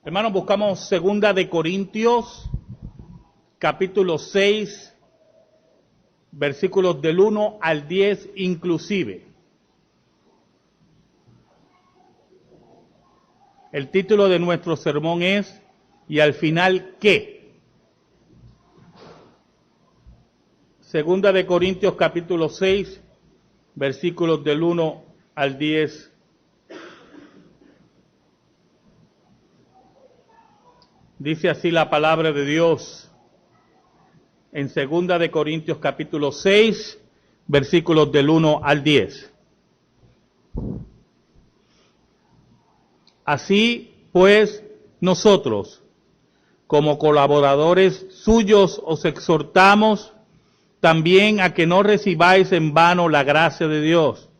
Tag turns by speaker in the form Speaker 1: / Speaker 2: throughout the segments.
Speaker 1: Hermanos, buscamos 2 de Corintios, capítulo 6, versículos del 1 al 10 inclusive. El título de nuestro sermón es ¿y al final qué? 2 de Corintios, capítulo 6, versículos del 1 al 10. Dice así la palabra de Dios en 2 de Corintios capítulo 6, versículos del 1 al 10. Así pues, nosotros, como colaboradores suyos, os exhortamos también a que no recibáis en vano la gracia de Dios.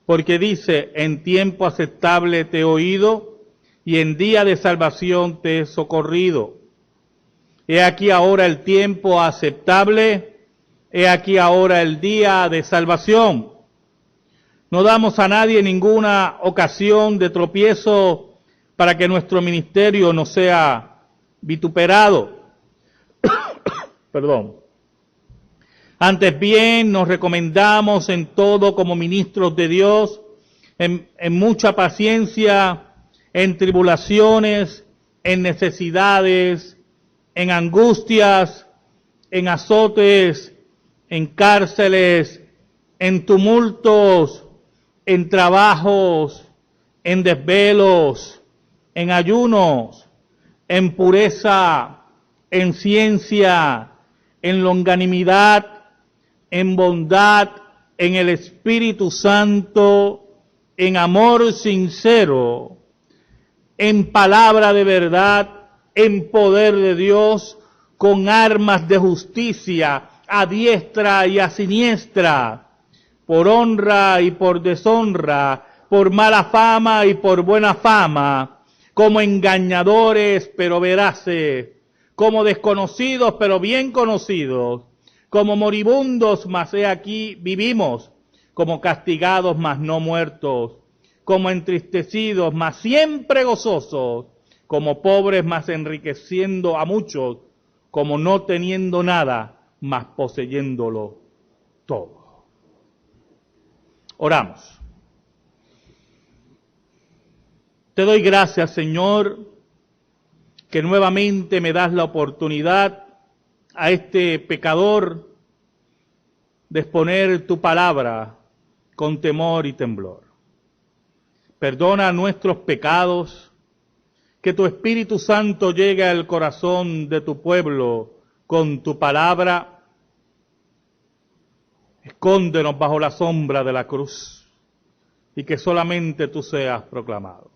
Speaker 1: Porque dice, en tiempo aceptable te he oído, y en día de salvación te he socorrido. He aquí ahora el tiempo aceptable, he aquí ahora el día de salvación. No damos a nadie ninguna ocasión de tropiezo para que nuestro ministerio no sea vituperado. Perdón. Antes bien nos recomendamos en todo como ministros de Dios, en mucha paciencia, en tribulaciones, en necesidades, en angustias, en azotes, en cárceles, en tumultos, en trabajos, en desvelos, en ayunos, en pureza, en ciencia, en longanimidad, en bondad, en el Espíritu Santo, en amor sincero, en palabra de verdad, en poder de Dios, con armas de justicia, a diestra y a siniestra, por honra y por deshonra, por mala fama y por buena fama, como engañadores pero veraces, como desconocidos pero bien conocidos, como moribundos mas he aquí vivimos, como castigados mas no muertos, como entristecidos, mas siempre gozosos, como pobres, mas enriqueciendo a muchos, como no teniendo nada, mas poseyéndolo todo. Oramos. Te doy gracias, Señor, que nuevamente me das la oportunidad a este pecador de exponer tu palabra con temor y temblor. Perdona nuestros pecados, que tu Espíritu Santo llegue al corazón de tu pueblo con tu palabra. Escóndenos bajo la sombra de la cruz y que solamente tú seas proclamado.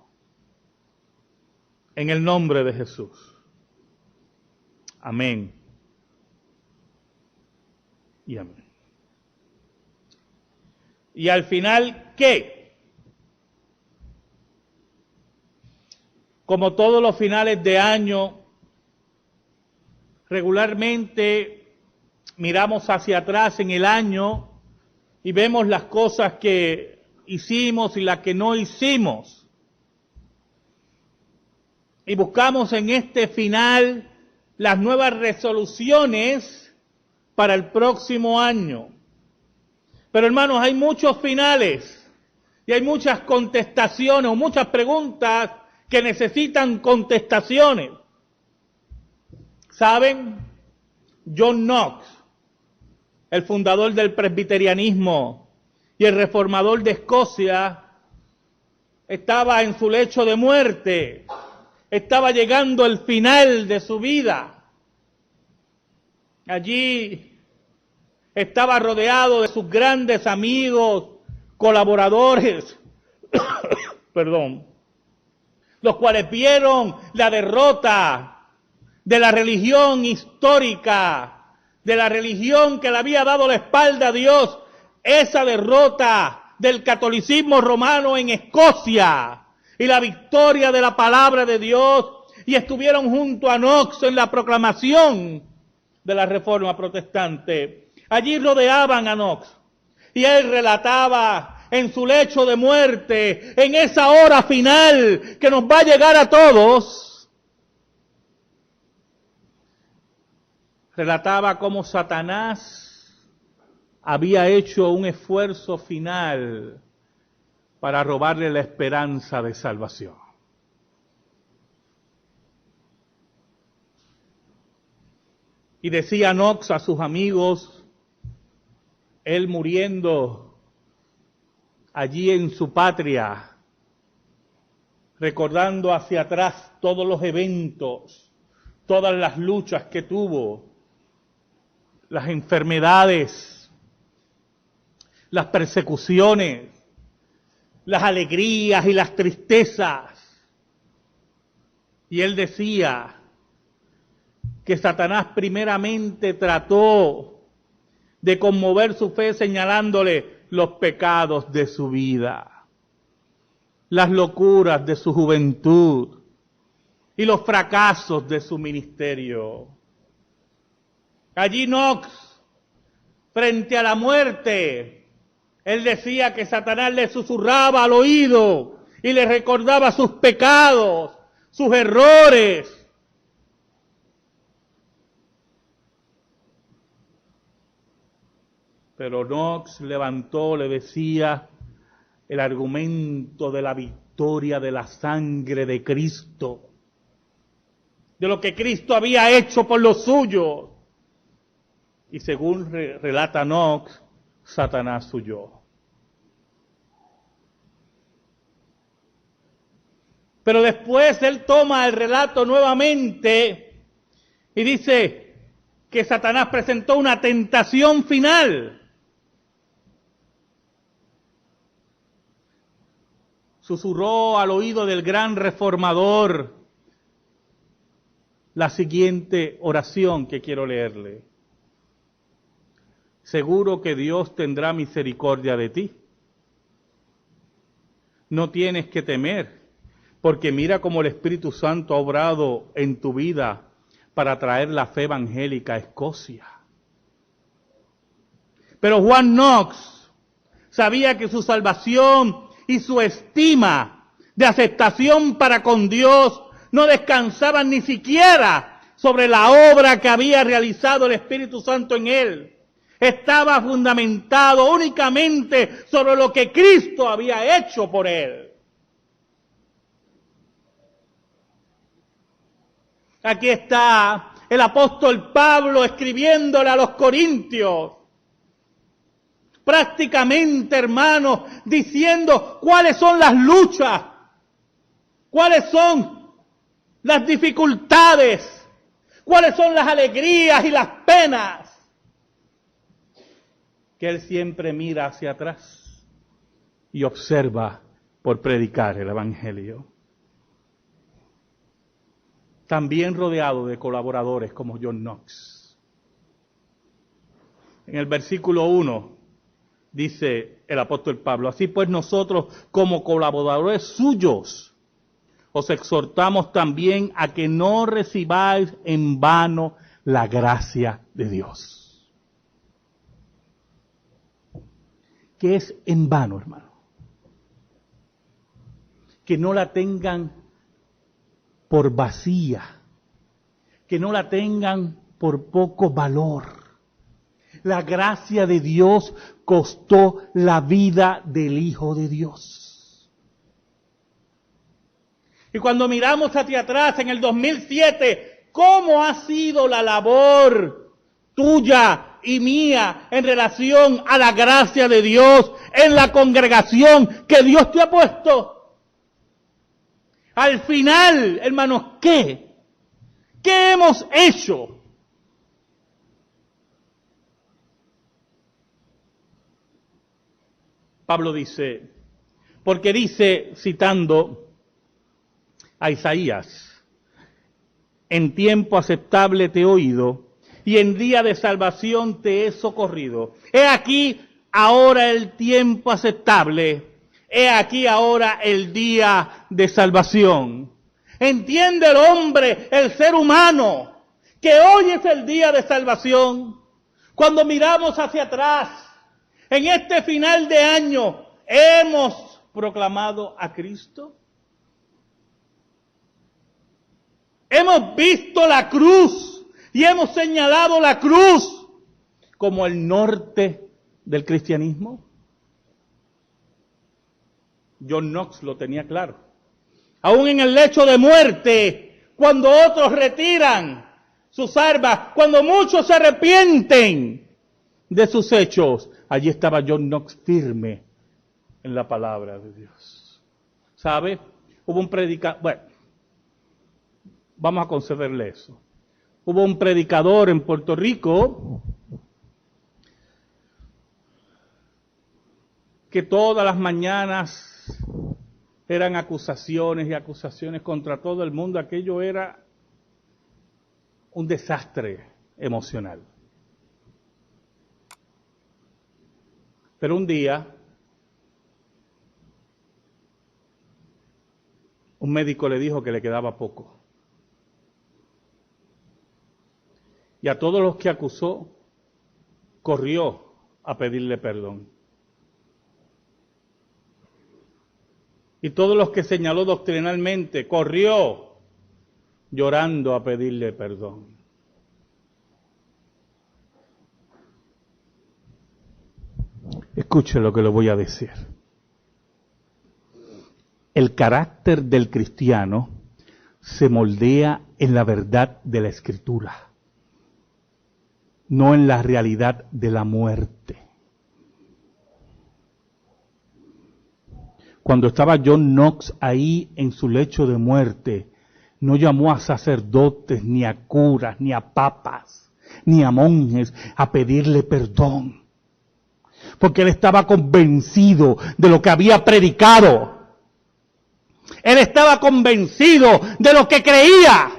Speaker 1: En el nombre de Jesús. Amén. Y amén. Y al final, ¿qué? Como todos los finales de año, regularmente miramos hacia atrás en el año y vemos las cosas que hicimos y las que no hicimos. Y buscamos en este final las nuevas resoluciones para el próximo año. Pero hermanos, hay muchos finales y hay muchas contestaciones o muchas preguntas que necesitan contestaciones. ¿Saben? John Knox, el fundador del presbiterianismo y el reformador de Escocia, estaba en su lecho de muerte, estaba llegando el final de su vida. Allí estaba rodeado de sus grandes amigos, colaboradores, los cuales vieron la derrota de la religión histórica, de la religión que le había dado la espalda a Dios, esa derrota del catolicismo romano en Escocia y la victoria de la palabra de Dios, y estuvieron junto a Knox en la proclamación de la Reforma Protestante. Allí rodeaban a Knox y él relataba en su lecho de muerte, en esa hora final que nos va a llegar a todos, relataba cómo Satanás había hecho un esfuerzo final para robarle la esperanza de salvación. Y decía Knox a sus amigos, él muriendo allí en su patria, recordando hacia atrás todos los eventos, todas las luchas que tuvo, las enfermedades, las persecuciones, las alegrías y las tristezas. Y él decía que Satanás primeramente trató de conmover su fe señalándole los pecados de su vida, las locuras de su juventud y los fracasos de su ministerio. Allí Knox, frente a la muerte, él decía que Satanás le susurraba al oído y le recordaba sus pecados, sus errores. Pero Knox levantó, le decía, el argumento de la victoria de la sangre de Cristo, de lo que Cristo había hecho por los suyos. Y según relata Knox, Satanás huyó. Pero después él toma el relato nuevamente y dice que Satanás presentó una tentación final. Susurró al oído del gran reformador la siguiente oración que quiero leerle. Seguro que Dios tendrá misericordia de ti. No tienes que temer, porque mira cómo el Espíritu Santo ha obrado en tu vida para traer la fe evangélica a Escocia. Pero Juan Knox sabía que su salvación y su estima de aceptación para con Dios no descansaban ni siquiera sobre la obra que había realizado el Espíritu Santo en él. Estaba fundamentado únicamente sobre lo que Cristo había hecho por él. Aquí está el apóstol Pablo escribiéndole a los corintios, prácticamente, hermanos, diciendo cuáles son las luchas, cuáles son las dificultades, cuáles son las alegrías y las penas, que él siempre mira hacia atrás y observa por predicar el Evangelio. También rodeado de colaboradores como John Knox. En el versículo 1 dice el apóstol Pablo, así pues nosotros como colaboradores suyos os exhortamos también a que no recibáis en vano la gracia de Dios. ¿Qué es en vano, hermano? Que no la tengan por vacía, que no la tengan por poco valor. La gracia de Dios costó la vida del Hijo de Dios. Y cuando miramos hacia atrás en el 2007, ¿cómo ha sido la labor tuya y mía en relación a la gracia de Dios en la congregación que Dios te ha puesto? Al final, hermanos, ¿qué hemos hecho? Pablo dice, porque dice, citando a Isaías, en tiempo aceptable te he oído, y en día de salvación te he socorrido. He aquí ahora el tiempo aceptable, he aquí ahora el día de salvación. ¿Entiende el hombre, el ser humano, que hoy es el día de salvación? Cuando miramos hacia atrás, en este final de año, ¿Hemos proclamado a Cristo? ¿Hemos visto la cruz y hemos señalado la cruz como el norte del cristianismo? John Knox lo tenía claro. Aún en el lecho de muerte, cuando otros retiran sus armas, cuando muchos se arrepienten de sus hechos, allí estaba John Knox firme en la palabra de Dios. ¿Sabe? Hubo un predicador, bueno, vamos a concederle eso. Hubo un predicador en Puerto Rico que todas las mañanas eran acusaciones y acusaciones contra todo el mundo. Aquello era un desastre emocional. Pero un día, un médico le dijo que le quedaba poco. Y a todos los que acusó, corrió a pedirle perdón. Y todos los que señaló doctrinalmente, corrió llorando a pedirle perdón. Escuche lo que le voy a decir. El carácter del cristiano se moldea en la verdad de la Escritura, no en la realidad de la muerte. Cuando estaba John Knox ahí en su lecho de muerte, no llamó a sacerdotes, ni a curas, ni a papas, ni a monjes a pedirle perdón. Porque él estaba convencido de lo que había predicado. Él estaba convencido de lo que creía.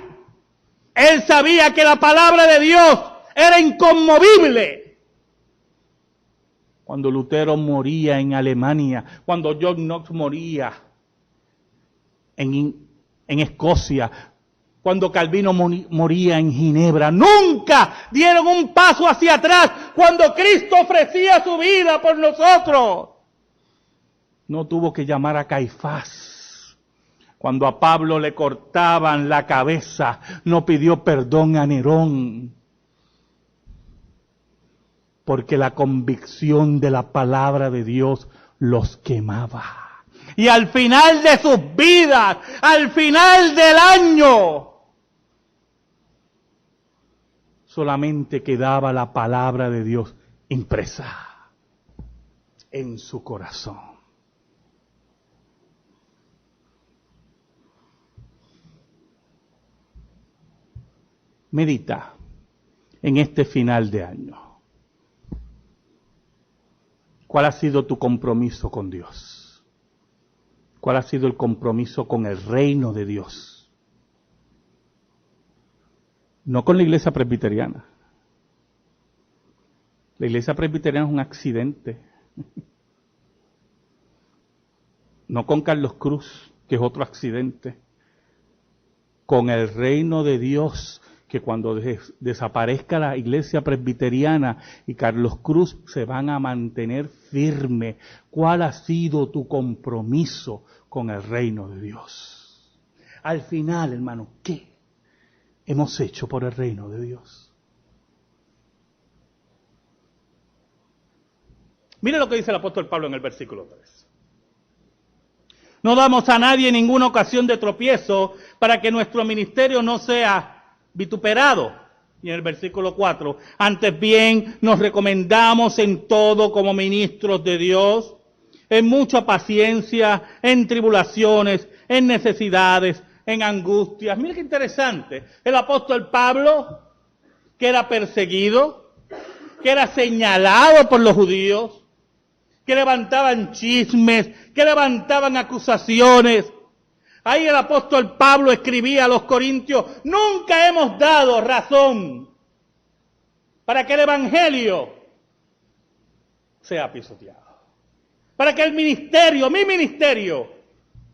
Speaker 1: Él sabía que la palabra de Dios era inconmovible. Cuando Lutero moría en Alemania, cuando John Knox moría en Escocia, cuando Calvino moría en Ginebra, nunca dieron un paso hacia atrás cuando Cristo ofrecía su vida por nosotros. No tuvo que llamar a Caifás. Cuando a Pablo le cortaban la cabeza, no pidió perdón a Nerón. Porque la convicción de la palabra de Dios los quemaba. Y al final de sus vidas, al final del año, solamente quedaba la palabra de Dios impresa en su corazón. Medita en este final de año. ¿Cuál ha sido tu compromiso con Dios? ¿Cuál ha sido el compromiso con el reino de Dios? No con la iglesia presbiteriana. La iglesia presbiteriana es un accidente. No con Carlos Cruz, que es otro accidente. Con el reino de Dios, que cuando desaparezca la iglesia presbiteriana y Carlos Cruz se van a mantener firme. ¿Cuál ha sido tu compromiso con el reino de Dios? Al final, hermano, ¿qué hemos hecho por el reino de Dios? Mire lo que dice el apóstol Pablo en el versículo 3. No damos a nadie ninguna ocasión de tropiezo para que nuestro ministerio no sea vituperado. Y en el versículo 4, antes bien nos recomendamos en todo como ministros de Dios, en mucha paciencia, en tribulaciones, en necesidades, en angustias. Mira qué interesante. El apóstol Pablo, que era perseguido, que era señalado por los judíos, que levantaban chismes, que levantaban acusaciones. Ahí el apóstol Pablo escribía a los corintios, nunca hemos dado razón para que el evangelio sea pisoteado. Para que el ministerio, mi ministerio,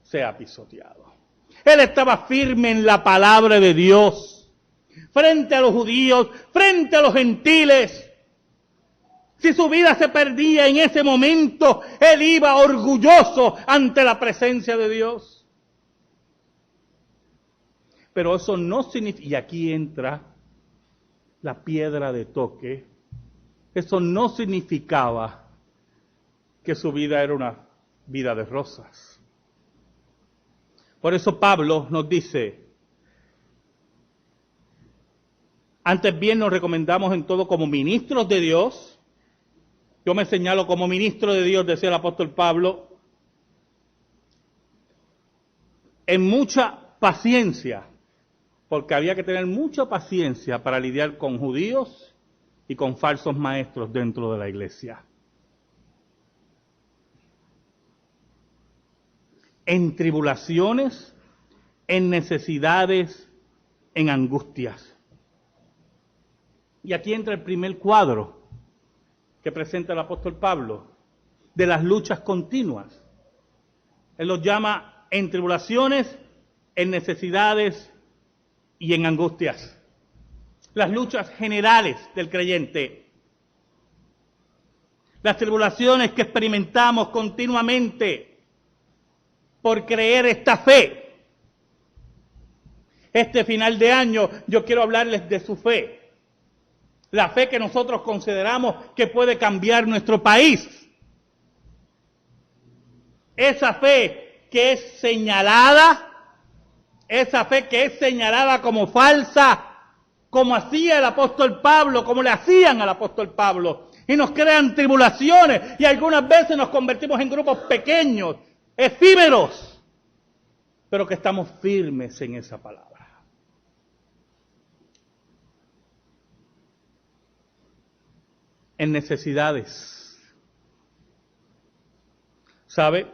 Speaker 1: sea pisoteado. Él estaba firme en la palabra de Dios, frente a los judíos, frente a los gentiles. Si su vida se perdía en ese momento, él iba orgulloso ante la presencia de Dios. Pero eso no significa, y aquí entra la piedra de toque, eso no significaba que su vida era una vida de rosas. Por eso Pablo nos dice, antes bien nos recomendamos en todo como ministros de Dios. Yo me señalo como ministro de Dios, decía el apóstol Pablo, en mucha paciencia, porque había que tener mucha paciencia para lidiar con judíos y con falsos maestros dentro de la iglesia. En tribulaciones, en necesidades, en angustias. Y aquí entra el primer cuadro que presenta el apóstol Pablo, de las luchas continuas. Él los llama en tribulaciones, en necesidades y en angustias. Las luchas generales del creyente. Las tribulaciones que experimentamos continuamente por creer esta fe. Este final de año yo quiero hablarles de su fe. La fe que nosotros consideramos que puede cambiar nuestro país. Esa fe que es señalada, esa fe que es señalada como falsa, como hacía el apóstol Pablo, como le hacían al apóstol Pablo. Y nos crean tribulaciones y algunas veces nos convertimos en grupos pequeños, efímeros, pero que estamos firmes en esa palabra. En necesidades. ¿Sabe?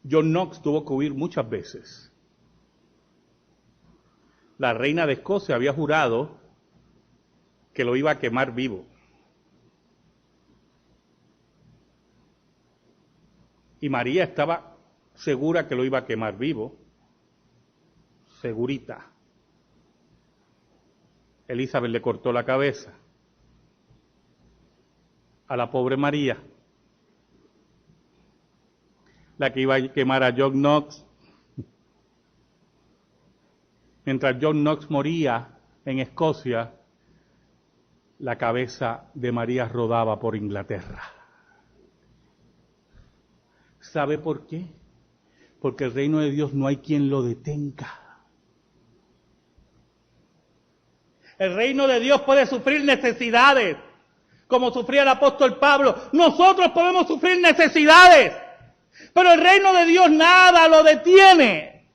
Speaker 1: John Knox tuvo que huir muchas veces. La reina de Escocia había jurado que lo iba a quemar vivo. Y María estaba segura que lo iba a quemar vivo. Segurita. Elizabeth le cortó la cabeza a la pobre María. La que iba a quemar a John Knox. Mientras John Knox moría en Escocia, la cabeza de María rodaba por Inglaterra. ¿Sabe por qué? Porque el reino de Dios no hay quien lo detenga. El reino de Dios puede sufrir necesidades, como sufría el apóstol Pablo. Nosotros podemos sufrir necesidades, pero el reino de Dios nada lo detiene.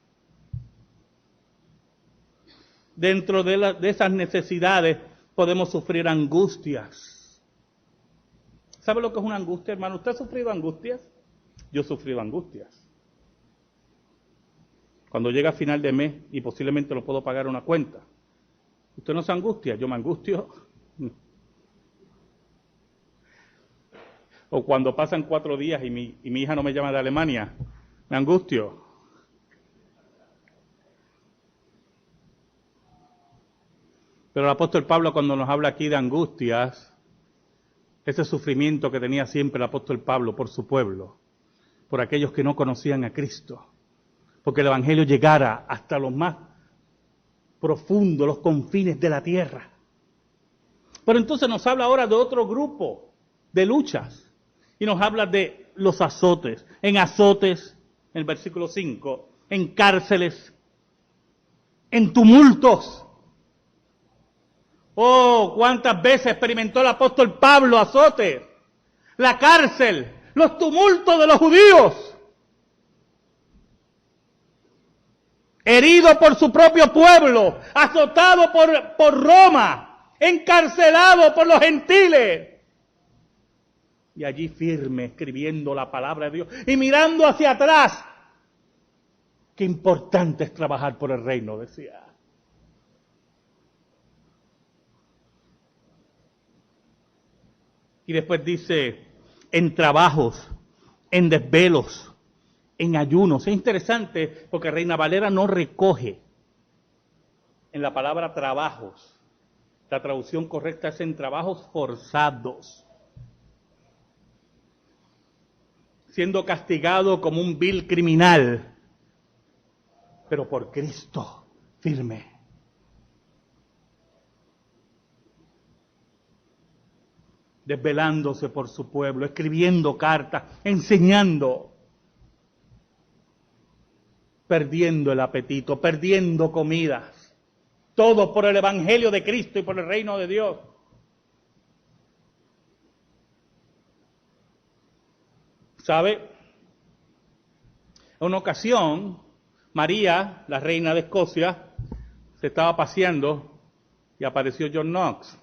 Speaker 1: Dentro de esas necesidades podemos sufrir angustias. ¿Sabe lo que es una angustia, hermano? ¿Usted ha sufrido angustias? Yo he sufrido angustias. Cuando llega a final de mes y posiblemente no puedo pagar una cuenta. ¿Usted no se angustia? Yo me angustio. O cuando pasan 4 días y mi hija no me llama de Alemania, me angustio. Pero el apóstol Pablo, cuando nos habla aquí de angustias, ese sufrimiento que tenía siempre el apóstol Pablo por su pueblo, por aquellos que no conocían a Cristo, porque el evangelio llegara hasta los más profundos, los confines de la tierra. Pero entonces nos habla ahora de otro grupo de luchas y nos habla de los azotes. En azotes, en el versículo 5, en cárceles, en tumultos. Oh, cuántas veces experimentó el apóstol Pablo azotes, la cárcel, los tumultos de los judíos. Herido por su propio pueblo, azotado por Roma, encarcelado por los gentiles. Y allí firme, escribiendo la palabra de Dios y mirando hacia atrás. Qué importante es trabajar por el reino, decía. Y después dice, en trabajos, en desvelos, en ayunos. Es interesante porque Reina Valera no recoge en la palabra trabajos La traducción correcta es en trabajos forzados, siendo castigado como un vil criminal, pero por Cristo firme. Desvelándose por su pueblo, escribiendo cartas, enseñando, perdiendo el apetito, perdiendo comidas, todo por el Evangelio de Cristo y por el reino de Dios. ¿Sabe? En una ocasión, María, la reina de Escocia, se estaba paseando y apareció John Knox.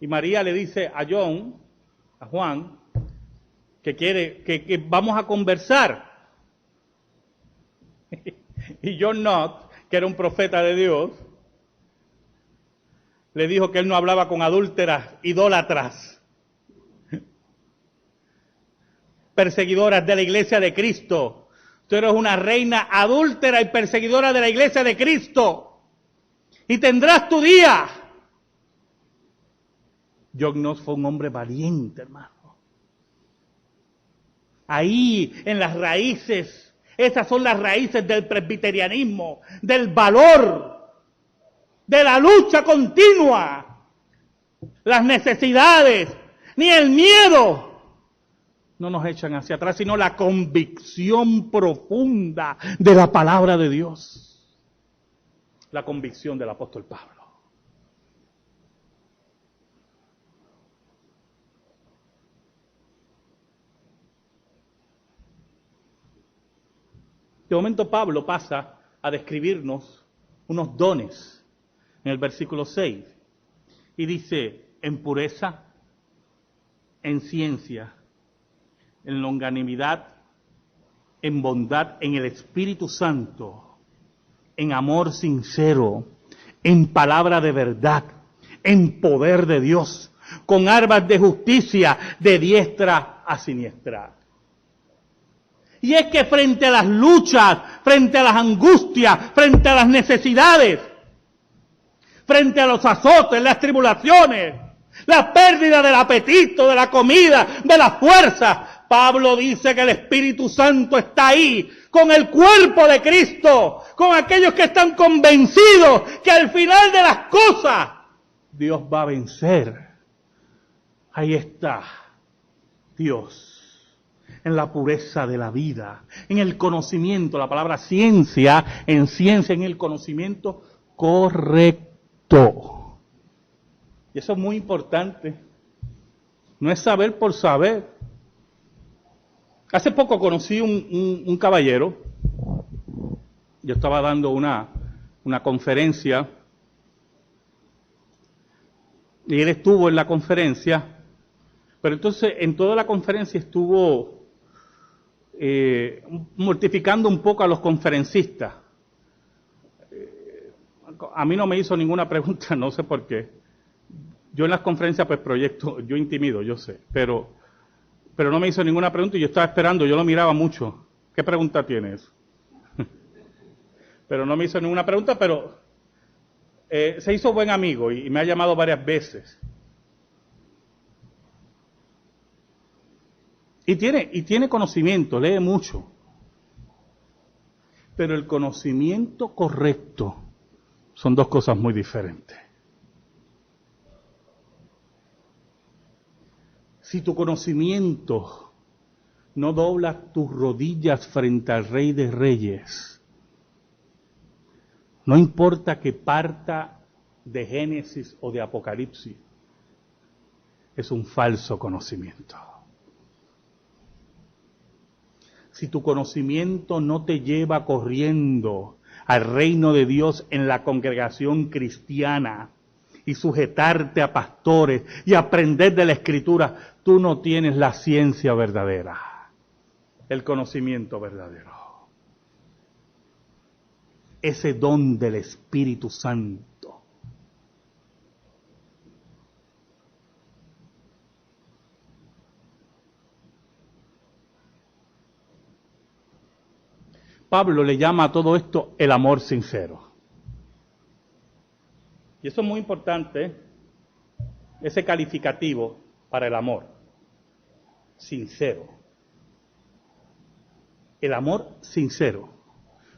Speaker 1: Y María le dice a Juan, que vamos a conversar. Y John Knox, que era un profeta de Dios, le dijo que él no hablaba con adúlteras, idólatras, perseguidoras de la iglesia de Cristo. Tú eres una reina adúltera y perseguidora de la iglesia de Cristo. Y tendrás tu día. John Knox fue un hombre valiente, hermano. Ahí, en las raíces, esas son las raíces del presbiterianismo, del valor, de la lucha continua. Las necesidades, ni el miedo no nos echan hacia atrás, sino la convicción profunda de la palabra de Dios. La convicción del apóstol Pablo. De momento Pablo pasa a describirnos unos dones en el versículo 6 y dice: en pureza, en ciencia, en longanimidad, en bondad, en el Espíritu Santo, en amor sincero, en palabra de verdad, en poder de Dios, con armas de justicia de diestra a siniestra. Y es que frente a las luchas, frente a las angustias, frente a las necesidades, frente a los azotes, las tribulaciones, la pérdida del apetito, de la comida, de la fuerza, Pablo dice que el Espíritu Santo está ahí, con el cuerpo de Cristo, con aquellos que están convencidos que al final de las cosas, Dios va a vencer. Ahí está Dios. En la pureza de la vida, en el conocimiento, la palabra ciencia, en el conocimiento correcto. Y eso es muy importante. No es saber por saber. Hace poco conocí un caballero. Yo estaba dando una conferencia y él estuvo en la conferencia, pero entonces en toda la conferencia estuvo mortificando un poco a los conferencistas. A mí no me hizo ninguna pregunta, no sé por qué. Yo en las conferencias pues proyecto, yo intimido, yo sé, pero no me hizo ninguna pregunta y yo estaba esperando, yo lo miraba mucho. ¿Qué pregunta tienes? Pero no me hizo ninguna pregunta, pero se hizo buen amigo y me ha llamado varias veces. Y tiene conocimiento, lee mucho. Pero el conocimiento correcto son dos cosas muy diferentes. Si tu conocimiento no dobla tus rodillas frente al Rey de Reyes, no importa que parta de Génesis o de Apocalipsis, es un falso conocimiento. Si tu conocimiento no te lleva corriendo al reino de Dios en la congregación cristiana y sujetarte a pastores y aprender de la Escritura, tú no tienes la ciencia verdadera, el conocimiento verdadero. Ese don del Espíritu Santo. Pablo le llama a todo esto el amor sincero. Y eso es muy importante, ese calificativo para el amor. Sincero. El amor sincero.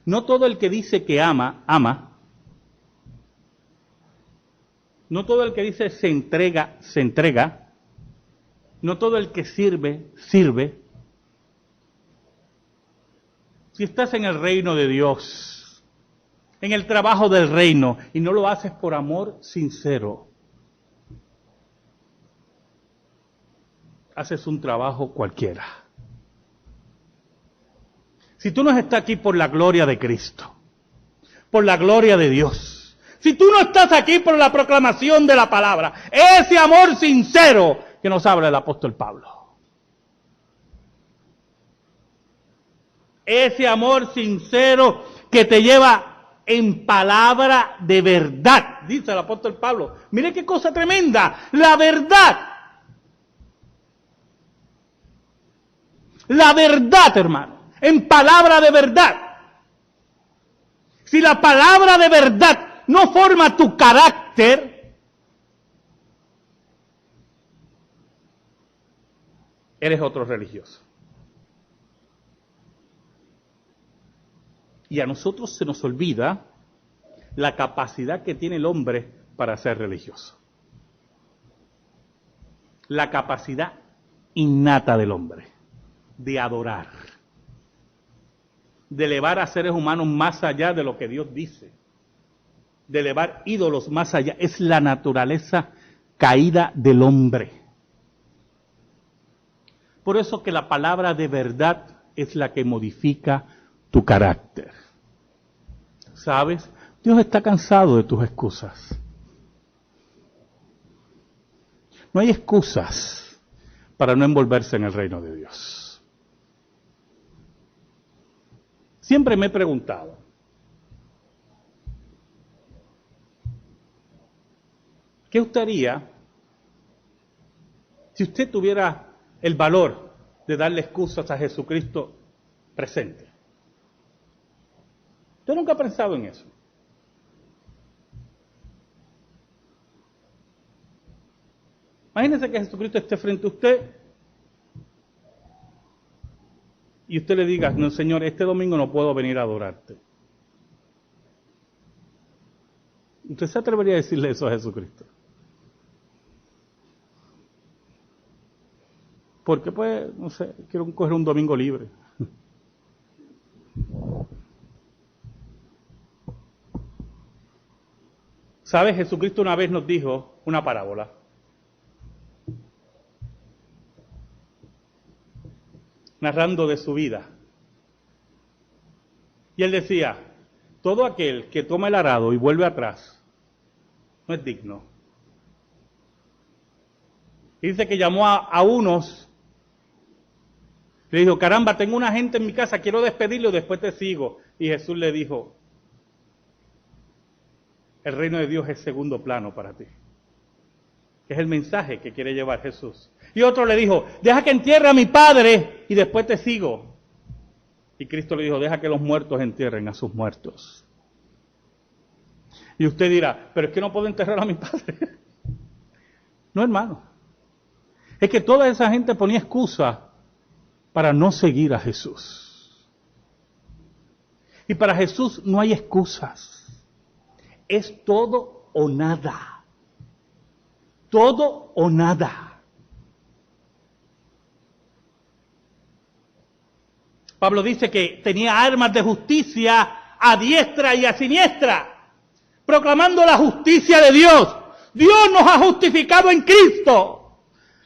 Speaker 1: No todo el que dice que ama, ama. No todo el que dice se entrega, se entrega. No todo el que sirve, sirve. Si estás en el reino de Dios, en el trabajo del reino, y no lo haces por amor sincero, haces un trabajo cualquiera. Si tú no estás aquí por la gloria de Cristo, por la gloria de Dios, si tú no estás aquí por la proclamación de la palabra, ese amor sincero que nos habla el apóstol Pablo, ese amor sincero que te lleva en palabra de verdad, dice el apóstol Pablo. Mire qué cosa tremenda, la verdad. La verdad, hermano, en palabra de verdad. Si la palabra de verdad no forma tu carácter, eres otro religioso. Y a nosotros se nos olvida la capacidad que tiene el hombre para ser religioso. La capacidad innata del hombre de adorar, de elevar a seres humanos más allá de lo que Dios dice, de elevar ídolos más allá. Es la naturaleza caída del hombre. Por eso que la palabra de verdad es la que modifica tu carácter. ¿Sabes? Dios está cansado de tus excusas. No hay excusas para no envolverse en el reino de Dios. Siempre me he preguntado, ¿qué usted haría si usted tuviera el valor de darle excusas a Jesucristo presente? Yo nunca he pensado en eso. Imagínese que Jesucristo esté frente a usted y usted le diga, no, Señor, este domingo no puedo venir a adorarte. ¿Usted se atrevería a decirle eso a Jesucristo? Porque pues, no sé, quiero coger un domingo libre. ¿Sabes? Jesucristo una vez nos dijo una parábola. Narrando de su vida. Y él decía, todo aquel que toma el arado y vuelve atrás, no es digno. Y dice que llamó a unos, le dijo, caramba, tengo una gente en mi casa, quiero despedirlo, después te sigo. Y Jesús le dijo, el reino de Dios es segundo plano para ti. Es el mensaje que quiere llevar Jesús. Y otro le dijo, deja que entierre a mi padre y después te sigo. Y Cristo le dijo, deja que los muertos entierren a sus muertos. Y usted dirá, pero es que no puedo enterrar a mi padre. No, hermano. Es que toda esa gente ponía excusa para no seguir a Jesús. Y para Jesús no hay excusas. Es todo o nada. Todo o nada. Pablo dice que tenía armas de justicia a diestra y a siniestra, proclamando la justicia de Dios. Dios nos ha justificado en Cristo.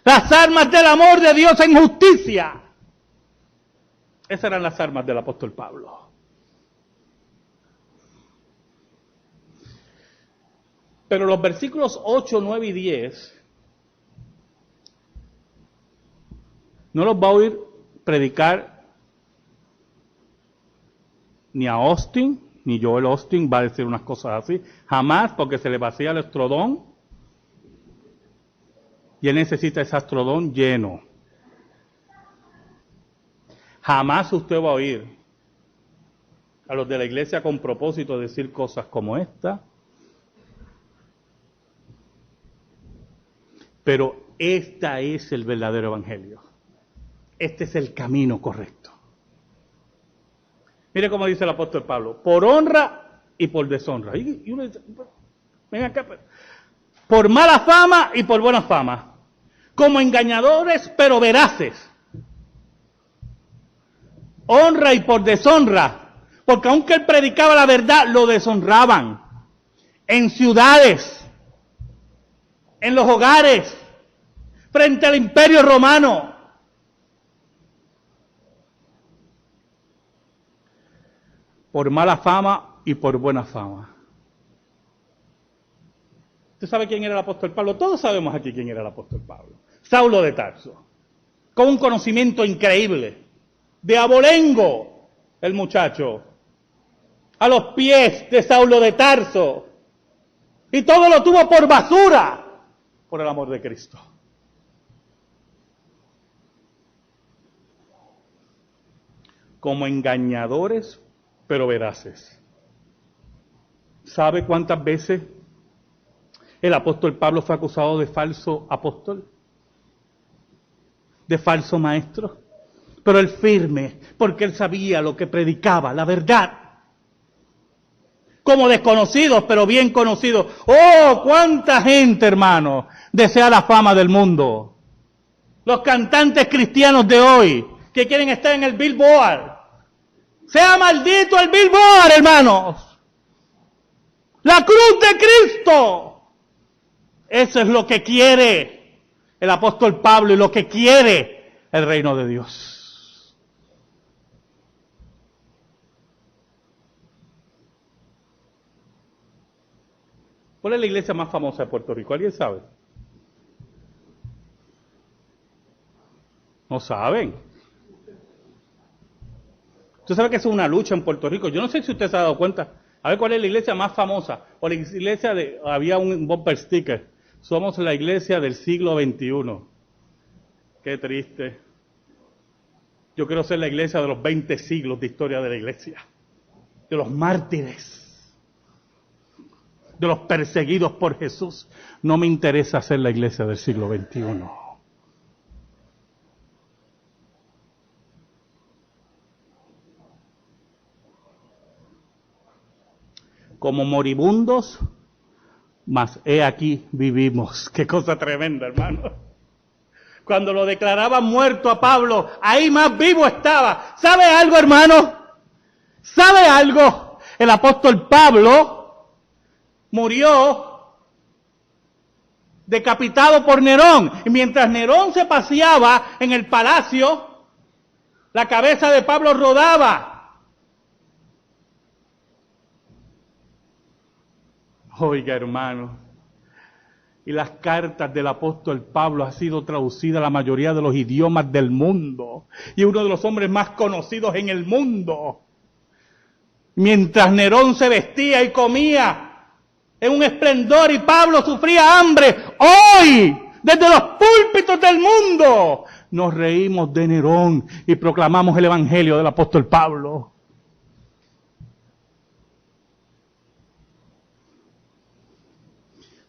Speaker 1: Las armas del amor de Dios en justicia. Esas eran las armas del apóstol Pablo. Pero los versículos 8, 9 y 10 no los va a oír predicar ni a Austin, ni Joel Austin va a decir unas cosas así. Jamás, porque se le vacía el estrodón. Y él necesita ese estrodón lleno. Jamás usted va a oír a los de la iglesia con propósito decir cosas como esta. Pero este es el verdadero evangelio. Este es el camino correcto. Mire cómo dice el apóstol Pablo, por honra y por deshonra. Y uno dice, ven acá, por mala fama y por buena fama, como engañadores pero veraces. Honra y por deshonra, porque aunque él predicaba la verdad, lo deshonraban. En ciudades, en los hogares, frente al imperio romano. Por mala fama y por buena fama. ¿Usted sabe quién era el apóstol Pablo? Todos sabemos aquí quién era el apóstol Pablo. Saulo de Tarso. Con un conocimiento increíble. De abolengo, el muchacho. A los pies de Saulo de Tarso. Y todo lo tuvo por basura. Por el amor de Cristo. Como engañadores, pero veraces. ¿Sabe cuántas veces el apóstol Pablo fue acusado de falso apóstol? De falso maestro. Pero él firme, porque él sabía lo que predicaba, la verdad. Como desconocidos, pero bien conocidos. ¡Oh, cuánta gente, hermano, desea la fama del mundo! Los cantantes cristianos de hoy, que quieren estar en el Billboard. ¡Sea maldito el Billboard, hermanos! ¡La cruz de Cristo! Eso es lo que quiere el apóstol Pablo y lo que quiere el reino de Dios. ¿Cuál es la iglesia más famosa de Puerto Rico? ¿Alguien sabe? No saben. Usted sabe que es una lucha en Puerto Rico. Yo no sé si usted se ha dado cuenta. A ver cuál es la iglesia más famosa. O la iglesia de... Había un bumper sticker. Somos la iglesia del siglo XXI. Qué triste. Yo quiero ser la iglesia de los 20 siglos de historia de la iglesia. De los mártires. De los perseguidos por Jesús. No me interesa ser la iglesia del siglo XXI. Como moribundos, mas he aquí vivimos. Qué cosa tremenda, hermano. Cuando lo declaraban muerto a Pablo, ahí más vivo estaba. ¿Sabe algo, hermano? ¿Sabe algo? El apóstol Pablo murió decapitado por Nerón. Y mientras Nerón se paseaba en el palacio, la cabeza de Pablo rodaba. Oiga, hermano, y las cartas del apóstol Pablo han sido traducidas a la mayoría de los idiomas del mundo. Y uno de los hombres más conocidos en el mundo. Mientras Nerón se vestía y comía en un esplendor y Pablo sufría hambre, hoy, desde los púlpitos del mundo, nos reímos de Nerón y proclamamos el evangelio del apóstol Pablo.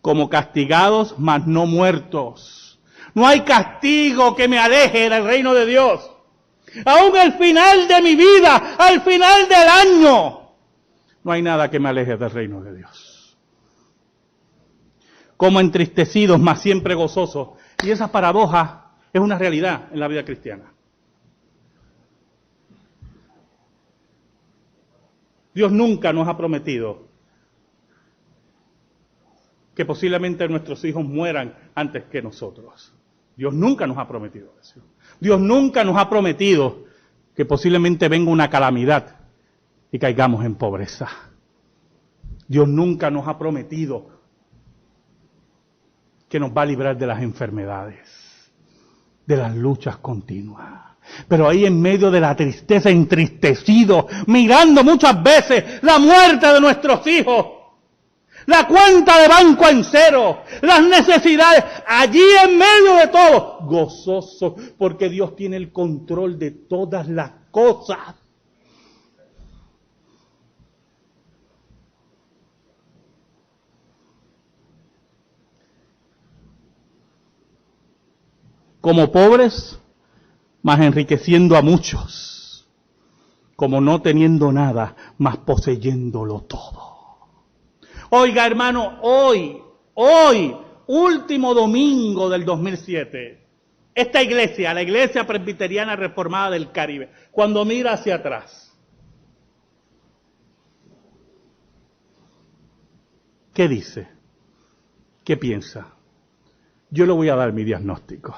Speaker 1: Como castigados, mas no muertos. No hay castigo que me aleje del reino de Dios. Aún al final de mi vida, al final del año, no hay nada que me aleje del reino de Dios. Como entristecidos, mas siempre gozosos. Y esa paradoja es una realidad en la vida cristiana. Dios nunca nos ha prometido que posiblemente nuestros hijos mueran antes que nosotros. Dios nunca nos ha prometido eso. Dios nunca nos ha prometido que posiblemente venga una calamidad y caigamos en pobreza. Dios nunca nos ha prometido que nos va a librar de las enfermedades, de las luchas continuas. Pero ahí en medio de la tristeza, entristecido, mirando muchas veces la muerte de nuestros hijos, la cuenta de banco en cero, las necesidades, allí en medio de todo, gozoso, porque Dios tiene el control de todas las cosas. como pobres, mas enriqueciendo a muchos, como no teniendo nada, mas poseyéndolo todo. Oiga, hermano, hoy, último domingo del 2007, esta iglesia, la Iglesia Presbiteriana Reformada del Caribe, cuando mira hacia atrás, ¿qué dice? ¿Qué piensa? Yo le voy a dar mi diagnóstico.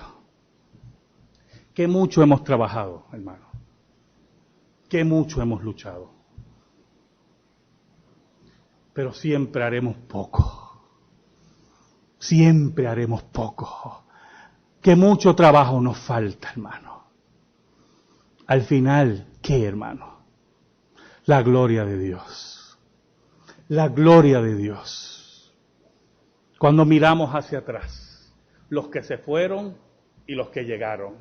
Speaker 1: Que mucho hemos trabajado, hermano. Que mucho hemos luchado. Pero siempre haremos poco. Siempre haremos poco. Que mucho trabajo nos falta, hermano. Al final, ¿qué, hermano? La gloria de Dios. La gloria de Dios. Cuando miramos hacia atrás, los que se fueron y los que llegaron.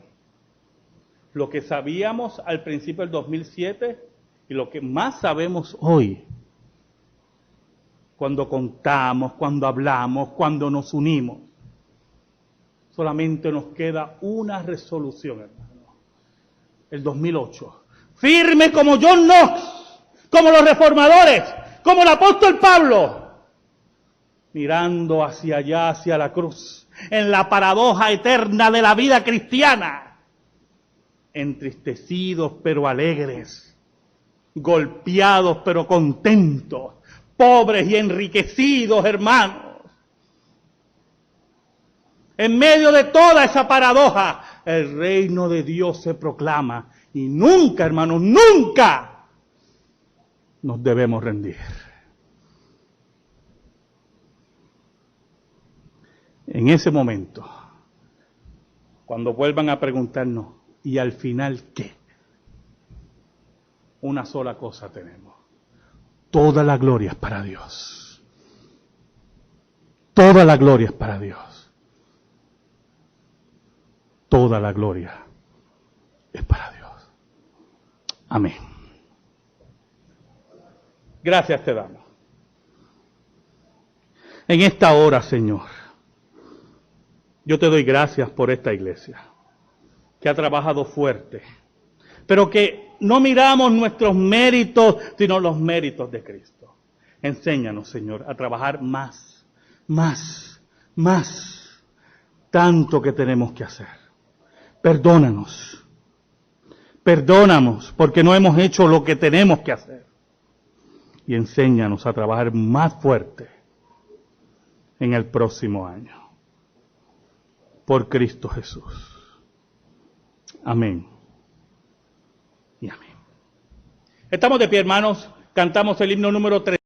Speaker 1: Lo que sabíamos al principio del 2007 y lo que más sabemos hoy. Cuando contamos, cuando hablamos, cuando nos unimos. Solamente nos queda una resolución, hermano. El 2008. Firme como John Knox, como los reformadores, como el apóstol Pablo. Mirando hacia allá, hacia la cruz, en la paradoja eterna de la vida cristiana. Entristecidos pero alegres, golpeados pero contentos, pobres y enriquecidos, hermanos. En medio de toda esa paradoja, el reino de Dios se proclama y nunca, hermanos, nunca nos debemos rendir. En ese momento, cuando vuelvan a preguntarnos, ¿y al final qué? Una sola cosa tenemos. Toda la gloria es para Dios. Toda la gloria es para Dios. Toda la gloria es para Dios. Amén. Gracias te damos. En esta hora, Señor, yo te doy gracias por esta iglesia, que ha trabajado fuerte, pero que no miramos nuestros méritos, sino los méritos de Cristo. Enséñanos, Señor, a trabajar más, tanto que tenemos que hacer. Perdónanos, porque no hemos hecho lo que tenemos que hacer. Y enséñanos a trabajar más fuerte en el próximo año. Por Cristo Jesús. Amén. Y amén. Estamos de pie, hermanos. Cantamos el himno número 3.